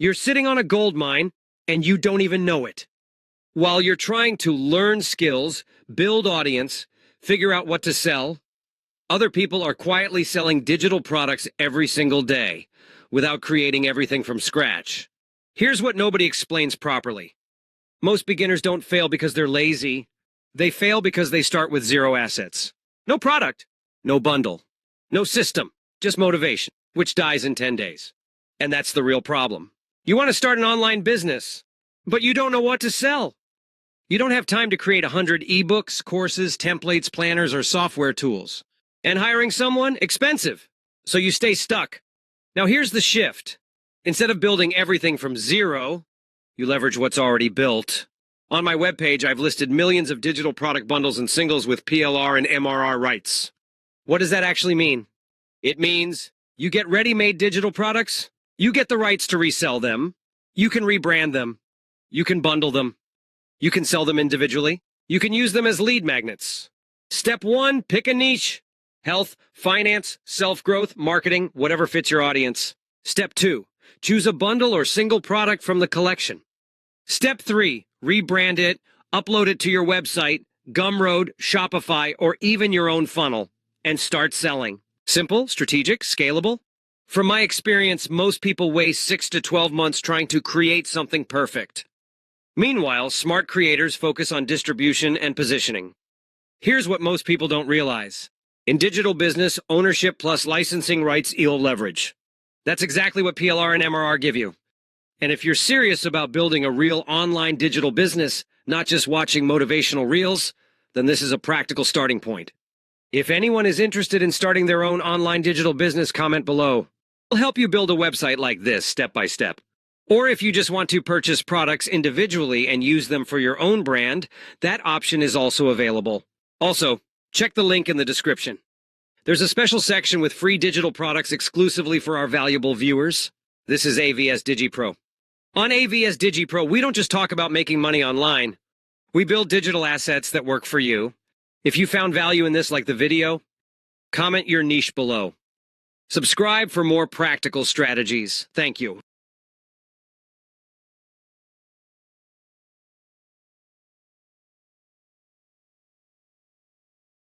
You're sitting on a gold mine, and you don't even know it. While you're trying to learn skills, build audience, figure out what to sell, other people are quietly selling digital products every single day without creating everything from scratch. Here's what nobody explains properly. Most beginners don't fail because they're lazy. They fail because they start with zero assets. No product, no bundle, no system, just motivation, which dies in 10 days. And that's the real problem. You want to start an online business, but you don't know what to sell. You don't have time to create 100 ebooks, courses, templates, planners, or software tools. And hiring someone? Expensive. So you stay stuck. Now here's the shift. Instead of building everything from zero, you leverage what's already built. On my webpage, I've listed millions of digital product bundles and singles with PLR and MRR rights. What does that actually mean? It means you get ready-made digital products, you get the rights to resell them, you can rebrand them, you can bundle them, you can sell them individually, you can use them as lead magnets. Step 1, pick a niche. Health, finance, self-growth, marketing, whatever fits your audience. Step 2, choose a bundle or single product from the collection. Step 3, rebrand it, upload it to your website, Gumroad, Shopify, or even your own funnel, and start selling. Simple, strategic, scalable. From my experience, most people waste 6 to 12 months trying to create something perfect. Meanwhile, smart creators focus on distribution and positioning. Here's what most people don't realize. In digital business, ownership plus licensing rights equal leverage. That's exactly what PLR and MRR give you. And if you're serious about building a real online digital business, not just watching motivational reels, then this is a practical starting point. If anyone is interested in starting their own online digital business, comment below. I'll help you build a website like this step by step. Or if you just want to purchase products individually and use them for your own brand, that option is also available. Also, check the link in the description. There's a special section with free digital products exclusively for our valuable viewers. This is AVS Digi Pro. On AVS Digi Pro, we don't just talk about making money online. We build digital assets that work for you. If you found value in this, like the video, comment your niche below. Subscribe for more practical strategies. Thank you.